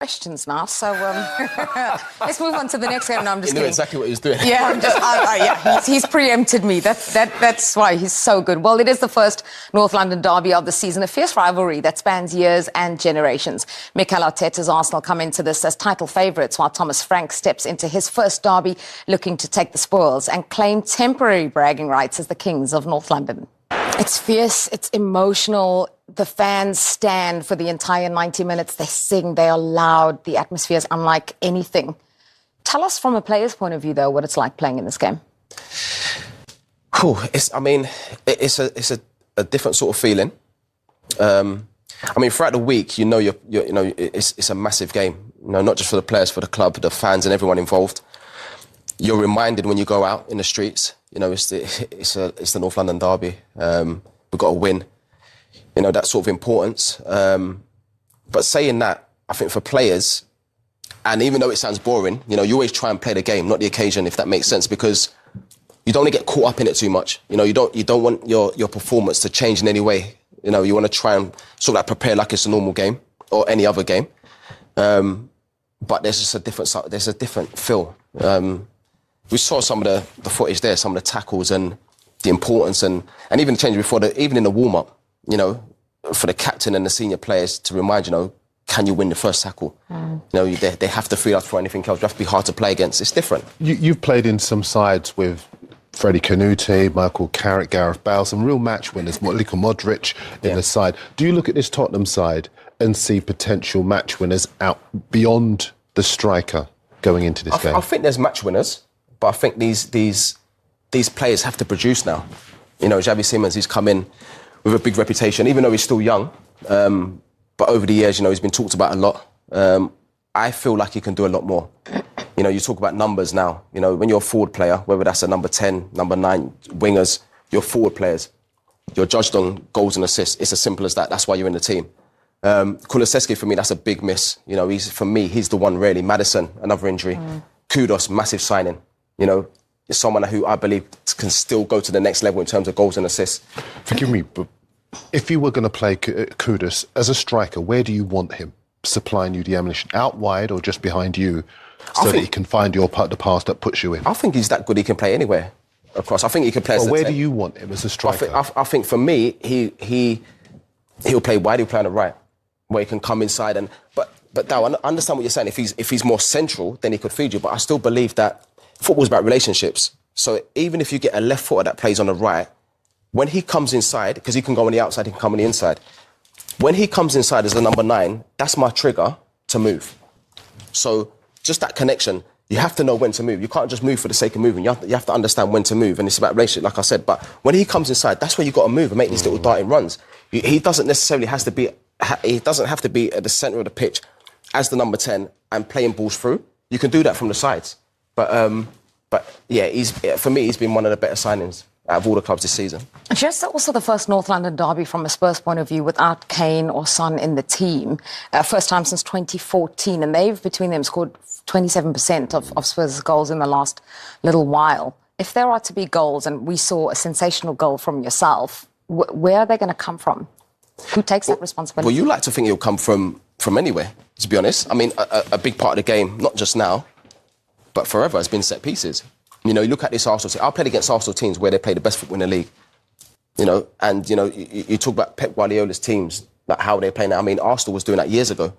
Questions now, so let's move on to the next game. No, I'm just kidding. He knew exactly what he was doing. Yeah, he's preempted me. That's why he's so good. Well, it is the first North London derby of the season, a fierce rivalry that spans years and generations. Mikel Arteta's Arsenal come into this as title favourites, while Thomas Frank steps into his first derby looking to take the spoils and claim temporary bragging rights as the kings of North London. It's fierce, it's emotional. The fans stand for the entire 90 minutes. They sing, they are loud. The atmosphere is unlike anything. Tell us from a player's point of view, though, what it's like playing in this game. Cool. It's a different sort of feeling. Throughout the week, it's a massive game. Not just for the players, for the club, the fans, and everyone involved. You're reminded when you go out in the streets. It's the North London derby. We've got to win. That sort of importance. But saying that, I think for players, and even though it sounds boring, you always try and play the game, not the occasion, if that makes sense, because you don't want to get caught up in it too much. You don't want your performance to change in any way. You want to try and sort of like prepare like it's a normal game or any other game. But there's just a different feel. We saw some of the footage there, some of the tackles and the importance and even the change before, even in the warm-up, for the captain and the senior players to remind, can you win the first tackle? They have to free up for anything else. You have to be hard to play against. It's different. You've played in some sides with Freddie Canute, Michael Carrick, Gareth Bale, some real match winners, Luka Modric in the side. Do you look at this Tottenham side and see potential match winners out beyond the striker going into this game? I think there's match winners. But I think these players have to produce now. Xavi Simons, he's come in with a big reputation, even though he's still young. But over the years, he's been talked about a lot. I feel like he can do a lot more. You talk about numbers now. When you're a forward player, whether that's a number 10, number 9, wingers, you're forward players. You're judged on goals and assists. It's as simple as that. That's why you're in the team. Kulusevski, for me, that's a big miss. He's the one, really. Maddison, another injury. Kudos, massive signing. It's someone who I believe can still go to the next level in terms of goals and assists. Forgive me, but if you were going to play Kudus as a striker, where do you want him supplying you the ammunition? Out wide or just behind you so that he can find the pass that puts you in? I think he's that good he can play anywhere across. I think he can play as where do you want him as a striker? I think for me, he'll play wide, he'll play on the right, where he can come inside. But now, I understand what you're saying. If he's more central, then he could feed you. But I still believe that football's about relationships. So even if you get a left footer that plays on the right, when he comes inside, because he can go on the outside, he can come on the inside. When he comes inside as a number 9, that's my trigger to move. So just that connection, you have to know when to move. You can't just move for the sake of moving. You have to understand when to move, and it's about relationship, like I said. But when he comes inside, that's where you've got to move and make these little darting runs. He doesn't necessarily have to be at the centre of the pitch as the number 10 and playing balls through. You can do that from the sides. But yeah, for me, he's been one of the better signings out of all the clubs this season. Just also the first North London derby from a Spurs point of view without Kane or Son in the team. First time since 2014, and they've, between them, scored 27% of Spurs' goals in the last little while. If there are to be goals, and we saw a sensational goal from yourself, where are they going to come from? Who takes that responsibility? Well, you like to think it'll come from anywhere, to be honest. A big part of the game, not just now, but forever, has been set pieces. You look at this Arsenal team. I played against Arsenal teams where they play the best football in the league. You talk about Pep Guardiola's teams, like how they play now. Arsenal was doing that years ago.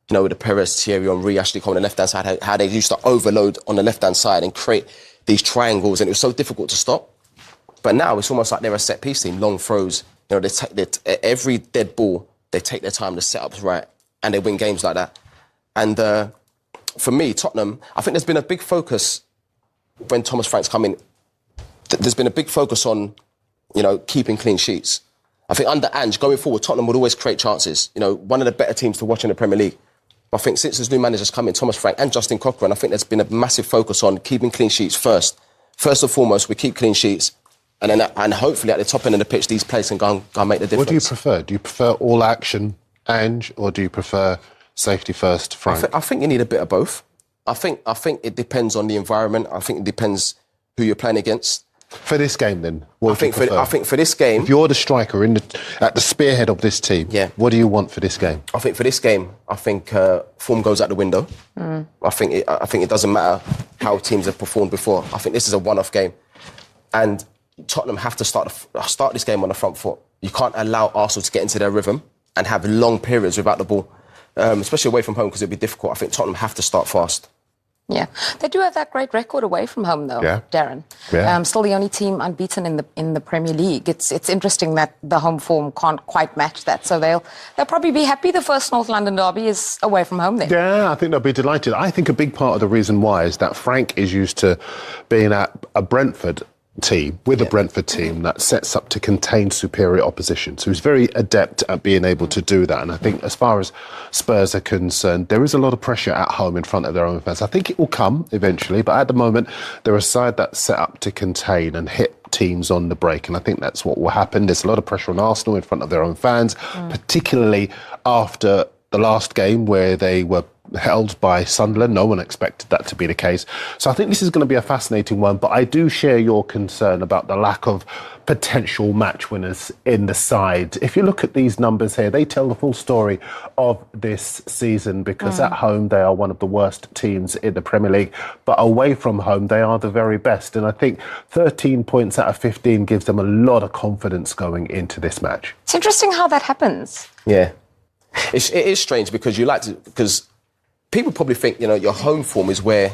With the Perez, Thierry Henry, Ashley Cole on the left-hand side, how they used to overload on the left-hand side and create these triangles, and it was so difficult to stop. But now it's almost like they're a set-piece team, long throws. Every dead ball, they take their time, the setup's right, and they win games like that. And for me, Tottenham, I think there's been a big focus when Thomas Frank's come in. There's been a big focus on, keeping clean sheets. I think under Ange, going forward, Tottenham would always create chances. One of the better teams to watch in the Premier League. But I think since this new manager's come in, Thomas Frank and Justin Cochran, I think there's been a massive focus on keeping clean sheets first. First and foremost, we keep clean sheets. And hopefully at the top end of the pitch, these players can go and make the difference. What do you prefer? Do you prefer all action Ange, or do you prefer safety first Frank? I think you need a bit of both. I think it depends on the environment. I think it depends who you're playing against. For this game, then, what I think for this game, if you're the striker at the spearhead of this team, what do you want for this game? I think for this game, form goes out the window. I think it doesn't matter how teams have performed before. I think this is a one-off game, and Tottenham have to start this game on the front foot. You can't allow Arsenal to get into their rhythm and have long periods without the ball, especially away from home, because it'll be difficult. I think Tottenham have to start fast. Yeah, they do have that great record away from home, though, Darren. Yeah. Still the only team unbeaten in the Premier League. It's interesting that the home form can't quite match that. So they'll probably be happy the first North London derby is away from home then. Yeah, I think they'll be delighted. I think a big part of the reason why is that Frank is used to being at a Brentford team, with a Brentford team that sets up to contain superior opposition. So he's very adept at being able to do that. And I think as far as Spurs are concerned, there is a lot of pressure at home in front of their own fans. I think it will come eventually, but at the moment, they're a side that's set up to contain and hit teams on the break. And I think that's what will happen. There's a lot of pressure on Arsenal in front of their own fans, particularly after the last game where they were held by Sunderland. No one expected that to be the case. So I think this is going to be a fascinating one, but I do share your concern about the lack of potential match winners in the side. If you look at these numbers here, they tell the full story of this season, because at home they are one of the worst teams in the Premier League, but away from home they are the very best. And I think 13 points out of 15 gives them a lot of confidence going into this match. It's interesting how that happens. Yeah. It is strange because people probably think, your home form is where,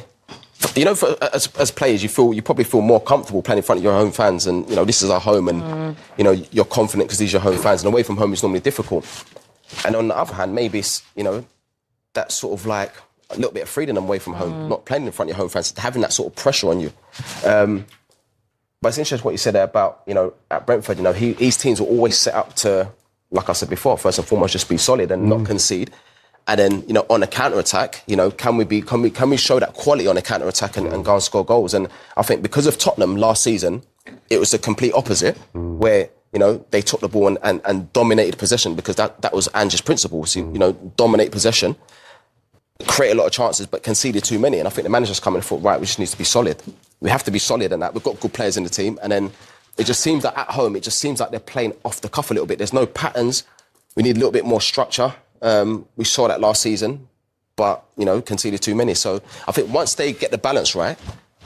as players, you probably feel more comfortable playing in front of your home fans, and this is our home, and you're confident because these are your home fans, and away from home is normally difficult. And on the other hand, maybe it's that sort of like a little bit of freedom away from home, not playing in front of your home fans, having that sort of pressure on you. But it's interesting what you said there about at Brentford, his teams were always set up to, like I said before, first and foremost, just be solid and not concede. And then, on a counter-attack, can we show that quality on a counter-attack and go and score goals? And I think because of Tottenham last season, it was the complete opposite, where, they took the ball and dominated possession, because that was Ange's principle. So, dominate possession, create a lot of chances, but conceded too many. And I think the manager's come and thought, right, we just need to be solid. We have to be solid in that. We've got good players in the team. And then it just seems that at home, they're playing off the cuff a little bit. There's no patterns. We need a little bit more structure. We saw that last season, but, conceded too many. So I think once they get the balance right,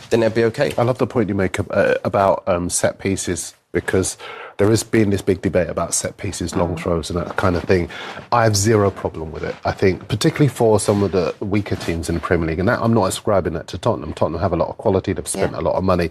then they'll be okay. I love the point you make about set pieces, because there has been this big debate about set pieces, long throws and that kind of thing. I have zero problem with it. I think, particularly for some of the weaker teams in the Premier League, and that, I'm not ascribing that to Tottenham. Tottenham have a lot of quality, they've spent a lot of money.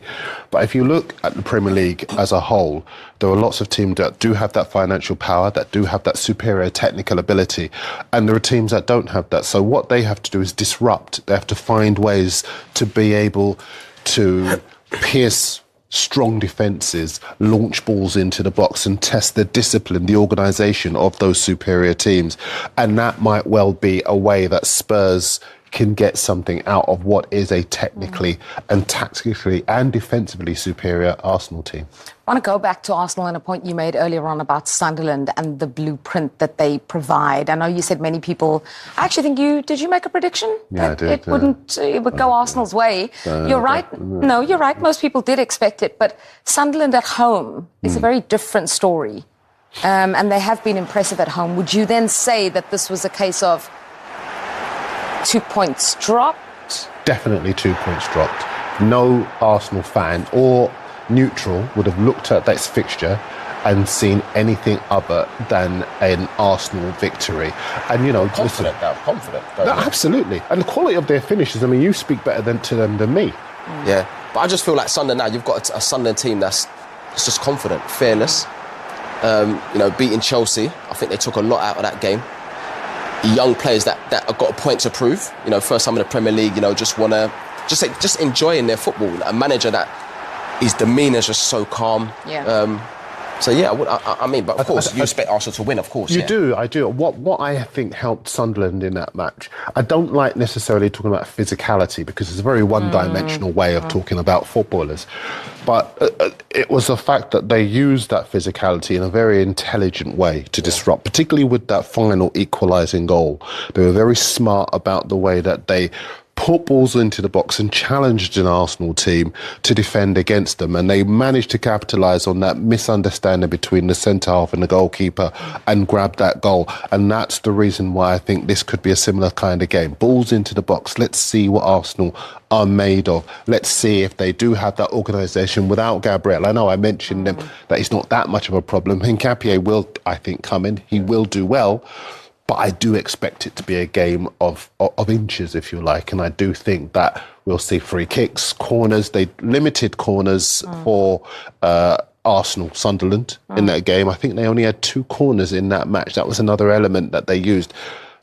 But if you look at the Premier League as a whole, there are lots of teams that do have that financial power, that do have that superior technical ability, and there are teams that don't have that. So what they have to do is disrupt. They have to find ways to be able to pierce strong defences, launch balls into the box and test the discipline, the organisation of those superior teams. And that might well be a way that Spurs can get something out of what is a technically and tactically and defensively superior Arsenal team. I want to go back to Arsenal and a point you made earlier on about Sunderland and the blueprint that they provide. I know you said many people, I actually think did you make a prediction? Yeah, I did. It would go Arsenal's way. You're right. No, you're right. Most people did expect it, but Sunderland at home is a very different story. And they have been impressive at home. Would you then say that this was a case of 2 points dropped? Definitely 2 points dropped. No Arsenal fan or neutral would have looked at this fixture and seen anything other than an Arsenal victory. And, confident. Absolutely. And the quality of their finishes, you speak better to them than me. Yeah, but I just feel like Sunderland now, you've got a Sunderland team that's just confident, fearless. Beating Chelsea, I think they took a lot out of that game. Young players that have got a point to prove, first time in the Premier League, just want to just enjoying their football. A manager that his demeanour is just so calm. Yeah. But of course, you expect Arsenal to win, of course. You do, I do. What I think helped Sunderland in that match, I don't like necessarily talking about physicality, because it's a very one-dimensional way of talking about footballers. But it was the fact that they used that physicality in a very intelligent way to disrupt, particularly with that final equalising goal. They were very smart about the way that they put balls into the box and challenged an Arsenal team to defend against them, and they managed to capitalise on that misunderstanding between the centre-half and the goalkeeper and grab that goal. And that's the reason why I think this could be a similar kind of game. Balls into the box. Let's see what Arsenal are made of. Let's see if they do have that organisation without Gabriel. I know I mentioned them, that he's not that much of a problem. Hincapié will, I think, come in. He will do well. But I do expect it to be a game of inches, if you like. And I do think that we'll see free kicks, corners. They limited corners for Arsenal, Sunderland in that game. I think they only had 2 corners in that match. That was another element that they used.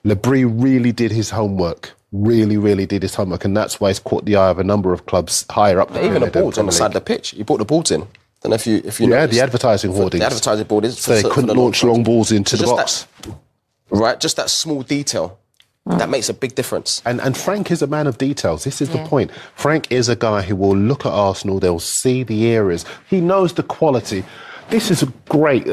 Lebris really did his homework. Really did his homework. And that's why he's caught the eye of a number of clubs higher up. Even the boards on the side of the pitch. You brought the boards in. Don't know if you noticed. The advertising hoardings. The advertising board is... So they couldn't launch long balls into the box. Right, just that small detail, that makes a big difference. And Frank is a man of details. This is the point. Frank is a guy who will look at Arsenal, they'll see the areas. He knows the quality. This is a great...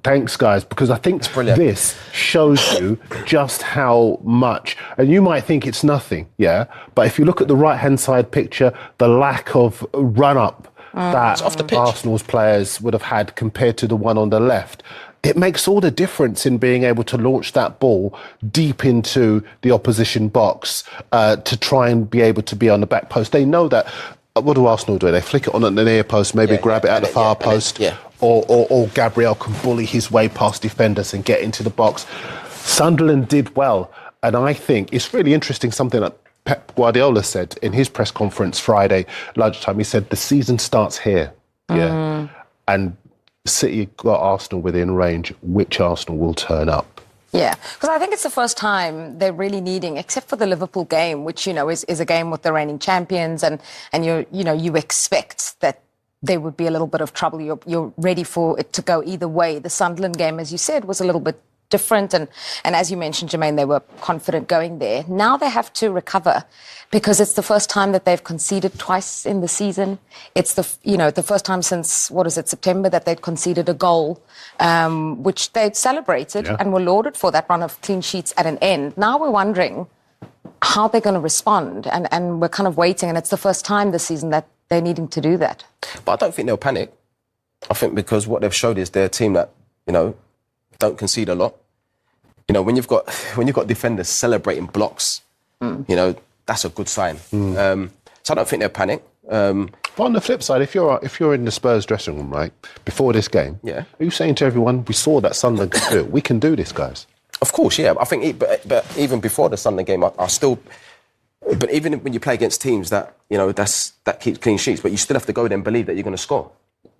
thanks, guys, because I think this shows you just how much... And you might think it's nothing, yeah? But if you look at the right-hand side picture, the lack of run-up that off the pitch. Arsenal's players would have had compared to the one on the left... It makes all the difference in being able to launch that ball deep into the opposition box to try and be able to be on the back post. They know that. What do Arsenal do? They flick it on at the near post, maybe grab it at the far post, or Gabriel can bully his way past defenders and get into the box. Sunderland did well, and I think it's really interesting something that Pep Guardiola said in his press conference Friday lunchtime. He said the season starts here, and City got Arsenal within range. Which Arsenal will turn up? Yeah, because I think it's the first time they're really needing, except for the Liverpool game, which, you know, is a game with the reigning champions, and you expect that there would be a little bit of trouble. You're ready for it to go either way. The Sunderland game, as you said, was a little bit different, and as you mentioned, Jermaine, they were confident going there. Now they have to recover, because it's the first time that they've conceded twice in the season. It's the first time since, September, that they'd conceded a goal, which they'd celebrated and were lauded for that run of clean sheets at an end. Now we're wondering how they're going to respond, and we're kind of waiting, and it's the first time this season that they're needing to do that. But I don't think they'll panic. I think because what they've showed is they're a team that, don't concede a lot. When you've got defenders celebrating blocks, that's a good sign. So I don't think they'll panic. But on the flip side, if you're in the Spurs dressing room, right, before this game, are you saying to everyone, we saw that Sunderland could do it, we can do this, guys? Of course, yeah. I think, but even before the Sunderland game, I still... But even when you play against teams that, that keep clean sheets, but you still have to go there and believe that you're going to score.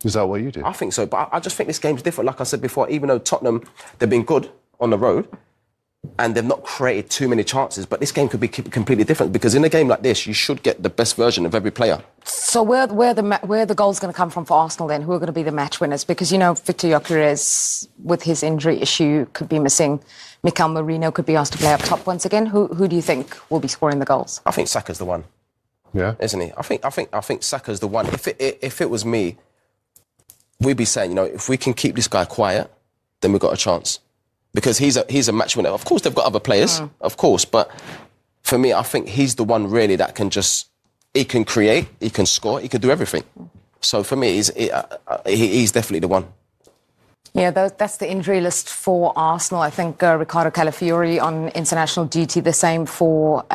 Is that what you do? I think so, but I just think this game's different. Like I said before, even though Tottenham, they've been good on the road and they've not created too many chances, but this game could be completely different, because in a game like this, you should get the best version of every player. So where the goals going to come from for Arsenal then? Who are going to be the match winners? Because, Victor Gyökeres, with his injury issue, could be missing. Mikel Merino could be asked to play up top once again. Who do you think will be scoring the goals? I think Saka's the one. Yeah, isn't he? I think Saka's the one. If it was me, we'd be saying, if we can keep this guy quiet, then we've got a chance. Because he's a match winner. Of course, they've got other players, of course, but for me, I think he's the one really that can he can create, he can score, he can do everything. So for me, he's definitely the one. Yeah, that's the injury list for Arsenal. I think Ricardo Calafiori on international duty, the same for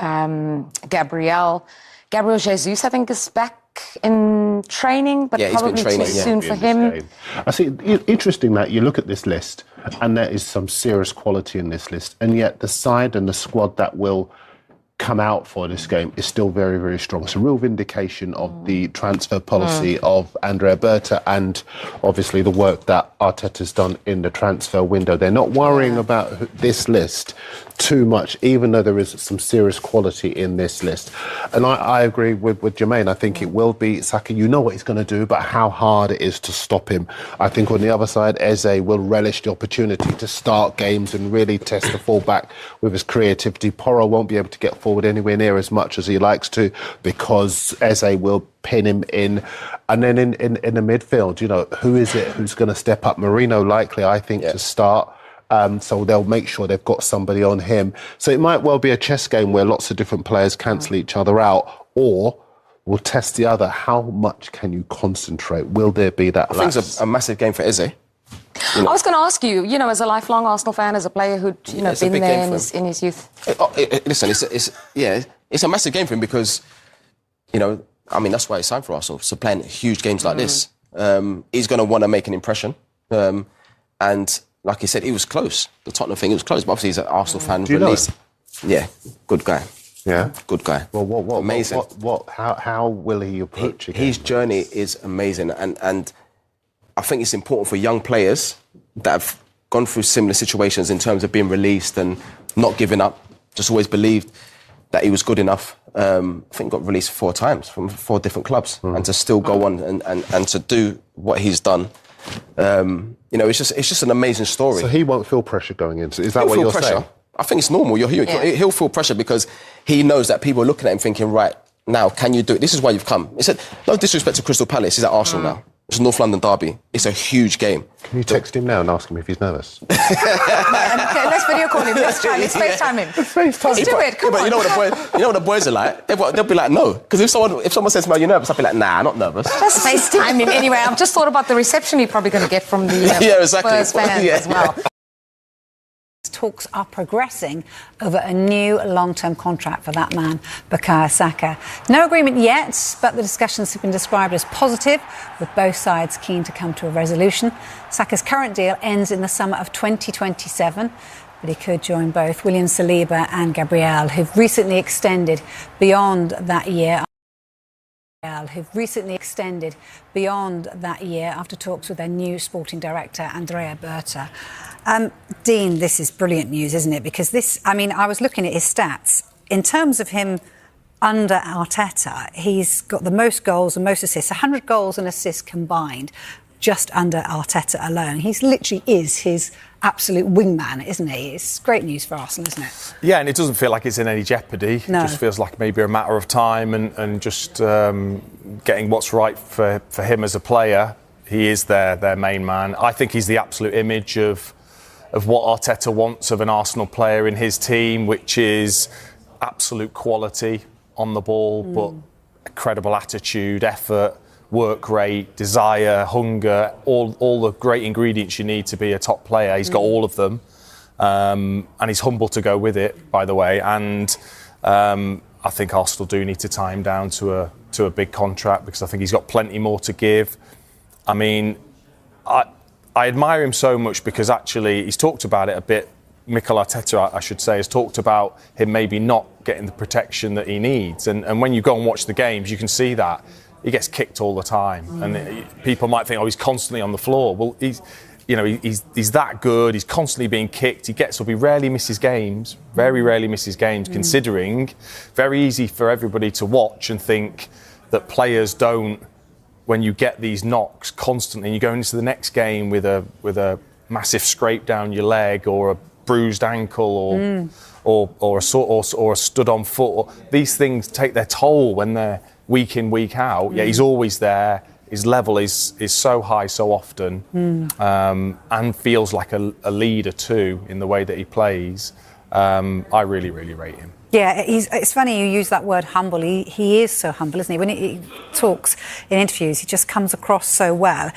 Gabriel. Gabriel Jesus, I think, is back in training, but probably too soon for him. I see, interesting that you look at this list, and there is some serious quality in this list, and yet the side and the squad that will come out for this game is still very, very strong. It's a real vindication of the transfer policy of Andrea Berta, and obviously the work that Arteta's done in the transfer window. They're not worrying about this list too much, even though there is some serious quality in this list. And I agree with Jermaine. I think it will be Saka. You know what he's going to do, but how hard it is to stop him. I think on the other side, Eze will relish the opportunity to start games and really test the fullback with his creativity. Porro won't be able to get forward anywhere near as much as he likes to, because Eze will pin him in. And then in the midfield, who is it who's going to step up? Merino likely, I think, to start. So they'll make sure they've got somebody on him. So it might well be a chess game where lots of different players cancel each other out, or will test the other. How much can you concentrate? Will there be that I think it's a massive game for Eze. I was going to ask you, as a lifelong Arsenal fan, as a player who'd, been there in his youth. Listen, it's a massive game for him because, that's why he signed for Arsenal. So playing huge games like this, he's going to want to make an impression. And like he said, he was close. The Tottenham thing, he was close. But obviously he's an Arsenal fan. Do you know him? Yeah, good guy. Yeah? Good guy. Well, what amazing. How will he approach it? His journey is amazing. And I think it's important for young players that have gone through similar situations in terms of being released and not giving up, just always believed that he was good enough. I think got released 4 times from 4 different clubs, and to still go on and to do what he's done. It's just an amazing story. So he won't feel pressure going into it. Is that what you're saying? I think it's normal. He'll feel pressure because he knows that people are looking at him thinking, right, now, can you do it? This is why you've come. He said, no disrespect to Crystal Palace, he's at Arsenal now. It's a North London derby. It's a huge game. Can you text him now and ask him if he's nervous? Okay, let's video call him. Let's FaceTime him. Let's do it. Come on. You know what the boys are like? They'll be like, no. Because if someone says to me, are you nervous? I'll be like, nah, not nervous. Just FaceTime him. Anyway, I've just thought about the reception you're probably going to get from the Spurs fans as well. Talks are progressing over a new long-term contract for that man, Bukayo Saka. No agreement yet, but the discussions have been described as positive, with both sides keen to come to a resolution. Saka's current deal ends in the summer of 2027, but he could join both William Saliba and Gabriel, who've recently extended beyond that year. After talks with their new sporting director, Andrea Berta. Dean, this is brilliant news, isn't it? Because I was looking at his stats. In terms of him under Arteta, he's got the most goals and most assists, 100 goals and assists combined, just under Arteta alone. He literally is his absolute wingman, isn't he? It's great news for Arsenal, isn't it? Yeah, and it doesn't feel like it's in any jeopardy. No. It just feels like maybe a matter of time and just getting what's right for him as a player. He is their main man. I think he's the absolute image of what Arteta wants of an Arsenal player in his team, which is absolute quality on the ball, but incredible attitude, effort, work rate, desire, hunger, all the great ingredients you need to be a top player. He's got all of them. And he's humble to go with it, by the way. And I think Arsenal do need to tie him down to a big contract, because I think he's got plenty more to give. I mean, I admire him so much because actually he's talked about it a bit. Mikel Arteta, I should say, has talked about him maybe not getting the protection that he needs. And when you go and watch the games, you can see that. He gets kicked all the time. And people might think, he's constantly on the floor. Well, he's that good. He's constantly being kicked. He gets up. He rarely misses games. Very rarely misses games, considering very easy for everybody to watch and think that players don't, when you get these knocks constantly, and you go into the next game with a massive scrape down your leg or a bruised ankle or a stood-on foot. These things take their toll when they're week in, week out. Yeah, he's always there. His level is so high so often, and feels like a leader too in the way that he plays. I really, really rate him. Yeah, it's funny you use that word humble. He is so humble, isn't he? When he talks in interviews, he just comes across so well.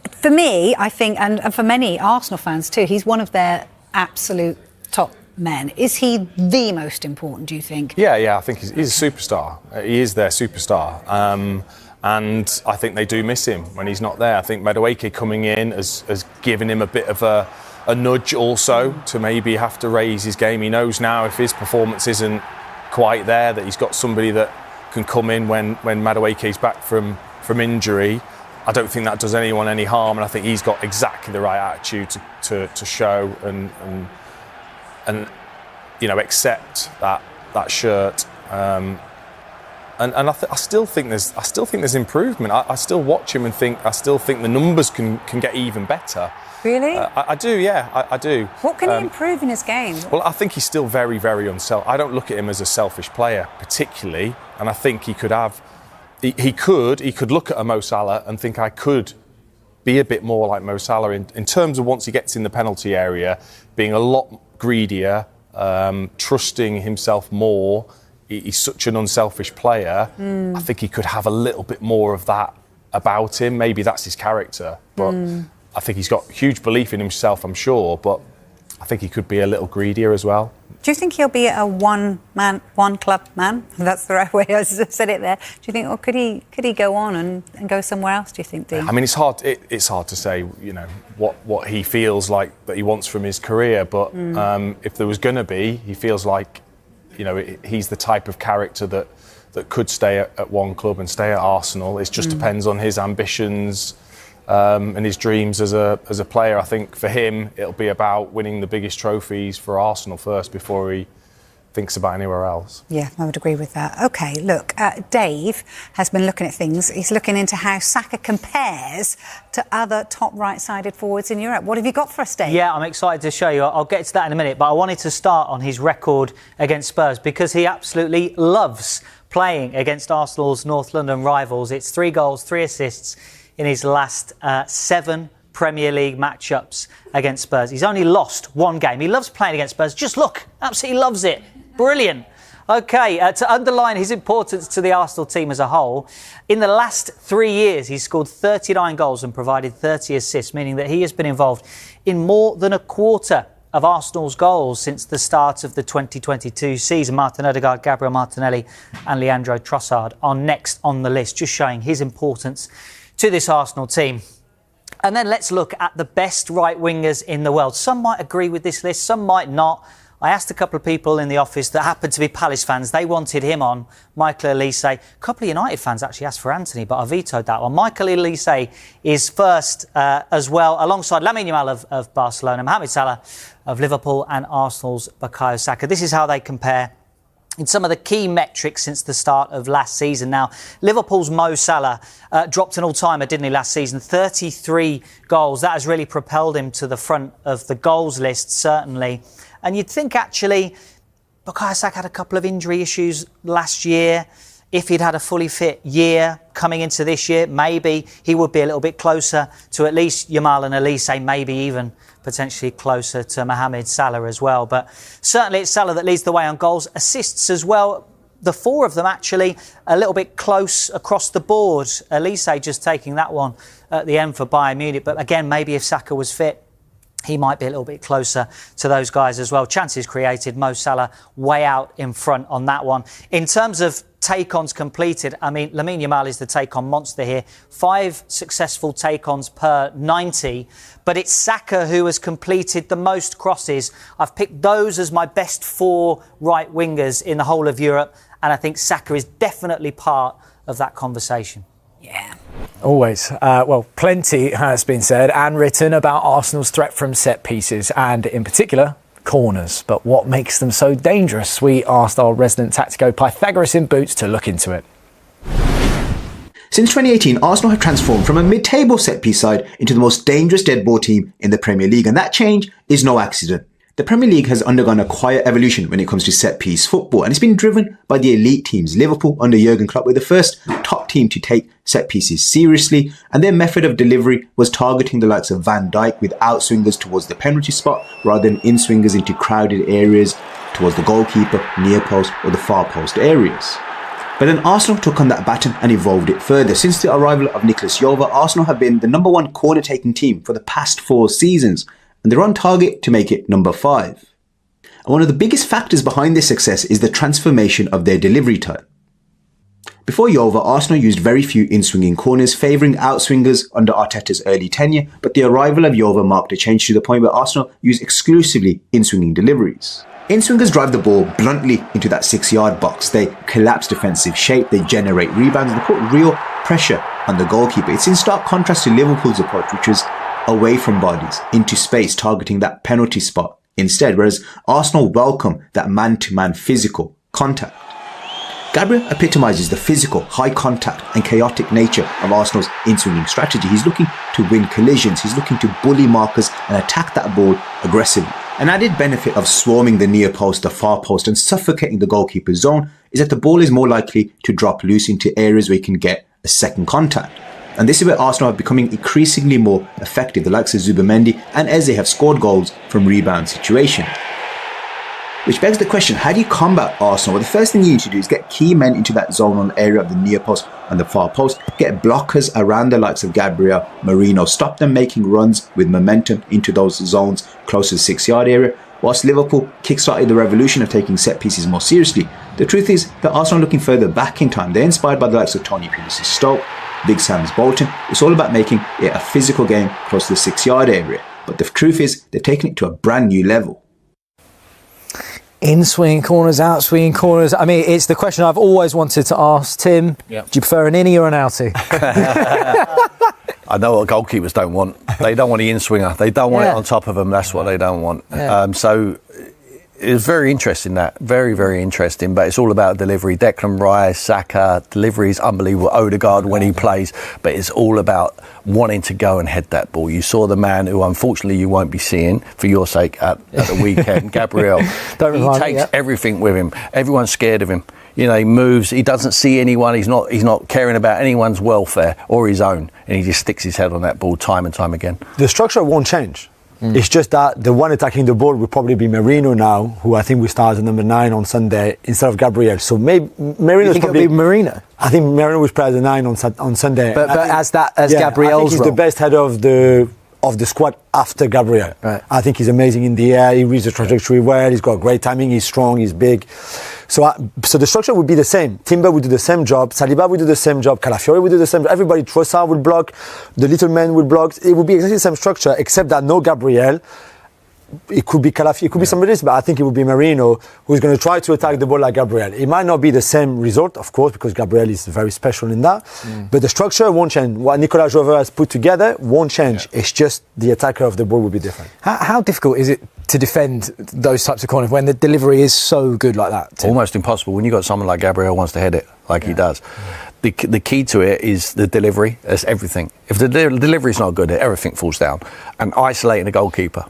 For me, I think, and for many Arsenal fans too, he's one of their absolute top men. Is he the most important, do you think? Yeah, I think he's a superstar. He is their superstar. And I think they do miss him when he's not there. I think Madueke coming in has given him a bit of a nudge also to maybe have to raise his game. He knows now if his performance isn't quite there, that he's got somebody that can come in when Madueke's back from injury. I don't think that does anyone any harm, and I think he's got exactly the right attitude to show and accept that shirt. And I still think there's improvement. I still watch him and I still think the numbers can get even better. Really? I do, yeah, I do. What can he improve in his game? Well, I think he's still very, very unselfish. I don't look at him as a selfish player particularly, and I think he could look at a Mo Salah and think I could be a bit more like Mo Salah in terms of once he gets in the penalty area, being a lot greedier, trusting himself more. He's such an unselfish player. I think he could have a little bit more of that about him. Maybe that's his character. But I think he's got huge belief in himself, I'm sure. But I think he could be a little greedier as well. Do you think he'll be a one-club man? That's the right way I said it there. Do you think, or could he go on and go somewhere else, do you think, Dean? I mean, it's hard to say, you know, what he feels like that he wants from his career. But if there was going to be, he feels like, you know, he's the type of character that could stay at one club and stay at Arsenal. It just depends on his ambitions and his dreams as a player. I think for him, it'll be about winning the biggest trophies for Arsenal first before he thinks about anywhere else. Yeah, I would agree with that. OK, look, Dave has been looking at things. He's looking into how Saka compares to other top right-sided forwards in Europe. What have you got for us, Dave? Yeah, I'm excited to show you. I'll get to that in a minute, but I wanted to start on his record against Spurs because he absolutely loves playing against Arsenal's North London rivals. It's 3 goals, 3 assists in his last 7 Premier League matchups against Spurs. He's only lost 1 game. He loves playing against Spurs. Just look, absolutely loves it. Brilliant. OK, to underline his importance to the Arsenal team as a whole, in the last 3 years, he's scored 39 goals and provided 30 assists, meaning that he has been involved in more than a quarter of Arsenal's goals since the start of the 2022 season. Martin Odergard, Gabriel Martinelli and Leandro Trossard are next on the list, just showing his importance to this Arsenal team. And then let's look at the best right wingers in the world. Some might agree with this list, some might not. I asked a couple of people in the office that happened to be Palace fans. They wanted him on, Michael Elise. A couple of United fans actually asked for Anthony, but I vetoed that one. Michael Elise is first as well, alongside Lamine Yamal of Barcelona, Mohamed Salah of Liverpool and Arsenal's Bukayo Saka. This is how they compare in some of the key metrics since the start of last season. Now, Liverpool's Mo Salah dropped an all-timer, didn't he, last season? 33 goals. That has really propelled him to the front of the goals list, certainly. And you'd think, actually, Bukayo Saka had a couple of injury issues last year. If he'd had a fully fit year coming into this year, maybe he would be a little bit closer to at least Yamal and Elise, maybe even potentially closer to Mohamed Salah as well. But certainly it's Salah that leads the way on goals. Assists as well, the 4 of them actually a little bit close across the board. Elise just taking that one at the end for Bayern Munich. But again, maybe if Saka was fit, he might be a little bit closer to those guys as well. Chances created, Mo Salah way out in front on that one. In terms of take-ons completed, I mean, Lamine Yamal is the take-on monster here. 5 successful take-ons per 90, but it's Saka who has completed the most crosses. I've picked those as my best 4 right wingers in the whole of Europe, and I think Saka is definitely part of that conversation. Yeah. Always. Well, plenty has been said and written about Arsenal's threat from set pieces and, in particular, corners. But what makes them so dangerous? We asked our resident tactico Pythagoras in Boots to look into it. Since 2018, Arsenal have transformed from a mid-table set-piece side into the most dangerous dead ball team in the Premier League, and that change is no accident. The Premier League has undergone a quiet evolution when it comes to set-piece football, and it's been driven by the elite teams. Liverpool, under Jurgen Klopp, were the first top team to take set-pieces seriously, and their method of delivery was targeting the likes of Van Dijk with outswingers towards the penalty spot, rather than in-swingers into crowded areas towards the goalkeeper, near post or the far post areas. But then Arsenal took on that baton and evolved it further. Since the arrival of Nicolas Jova, Arsenal have been the #1 corner-taking team for the past 4 seasons, and they're on target to make it number 5. And one of the biggest factors behind this success is the transformation of their delivery time. Before Jova, Arsenal used very few in-swinging corners, favouring outswingers under Arteta's early tenure, but the arrival of Jova marked a change to the point where Arsenal use exclusively in-swinging deliveries. In-swingers drive the ball bluntly into that 6-yard box. They collapse defensive shape, they generate rebounds, they put real pressure on the goalkeeper. It's in stark contrast to Liverpool's approach, which was away from bodies, into space, targeting that penalty spot instead, whereas Arsenal welcome that man-to-man physical contact. Gabriel epitomises the physical, high contact and chaotic nature of Arsenal's in-swinging strategy. He's looking to win collisions, he's looking to bully markers and attack that ball aggressively. An added benefit of swarming the near post, the far post and suffocating the goalkeeper's zone is that the ball is more likely to drop loose into areas where you can get a second contact. And this is where Arsenal are becoming increasingly more effective. The likes of Zubimendi and Eze have scored goals from rebound situations. Which begs the question, how do you combat Arsenal? Well, the first thing you need to do is get key men into that zonal area of the near post and the far post. Get blockers around the likes of Gabriel, Merino. Stop them making runs with momentum into those zones close to the 6-yard area. Whilst Liverpool kickstarted the revolution of taking set pieces more seriously, the truth is that Arsenal are looking further back in time. They're inspired by the likes of Tony Pulis' Stoke, Big Sam's Bolton. It's all about making it a physical game close to the 6-yard area. But the truth is, they're taking it to a brand new level. In swinging corners, out swinging corners. I mean, it's the question I've always wanted to ask. Tim, do you prefer an innie or an outie? I know what goalkeepers don't want. They don't want the in-swinger. They don't want it on top of them. That's what they don't want. So it's very interesting, that. Very, very interesting. But it's all about delivery. Declan Rice, Saka, delivery is unbelievable. Odergard when he plays. But it's all about wanting to go and head that ball. You saw the man who, unfortunately, you won't be seeing, for your sake, at the weekend, Gabriel. He takes everything with him. Everyone's scared of him. You know, he moves, he doesn't see anyone, he's not caring about anyone's welfare or his own, and he just sticks his head on that ball time and time again. The structure won't change. It's just that the one attacking the ball will probably be Merino now, who I think will start as number 9 on Sunday instead of Gabriel. So maybe Merino will be Merino. I think Merino will play as a 9 on Sunday. But as Gabriel's I think he's role. the best head of the squad after Gabriel. Right. I think he's amazing in the air. He reads the trajectory well. He's got great timing. He's strong. He's big. So the structure would be the same. Timber would do the same job. Saliba would do the same job. Calafiori would do the same job. Everybody, Trossard would block. The little man would block. It would be exactly the same structure, except that no Gabriel. It could be Calafiori, it could be somebody else, but I think it would be Merino who's going to try to attack the ball like Gabriel. It might not be the same result, of course, because Gabriel is very special in that. But the structure won't change. What Nicolas Jover has put together won't change. It's just the attacker of the ball will be different. How difficult is it to defend those types of corners when the delivery is so good like that, Tim? Almost impossible when you've got someone like Gabriel who wants to head it like he does. The key to it is the delivery. That's everything. If the delivery is not good, everything falls down. And isolating the goalkeeper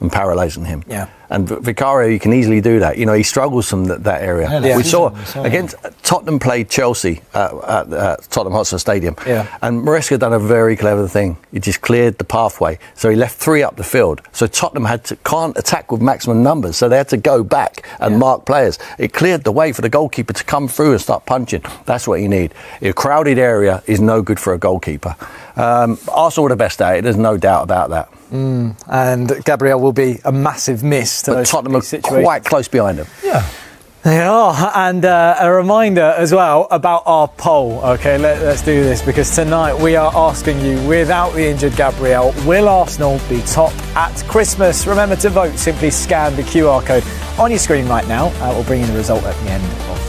and paralysing him. And Vicario, you can easily do that. You know, he struggles from that area. We saw against Tottenham played Chelsea at Tottenham Hotspur Stadium. And Maresca done a very clever thing. He just cleared the pathway. So he left 3 up the field. So Tottenham can't attack with maximum numbers. So they had to go back and mark players. It cleared the way for the goalkeeper to come through and start punching. That's what you need. A crowded area is no good for a goalkeeper. Arsenal were the best at it. There's no doubt about that. And Gabriel will be a massive miss to but Tottenham are quite close behind him. They are. And a reminder as well about our poll. OK, let's do this, because tonight we are asking you, without the injured Gabriel, will Arsenal be top at Christmas? Remember to vote. Simply scan the QR code on your screen right now. We'll bring in the result at the end of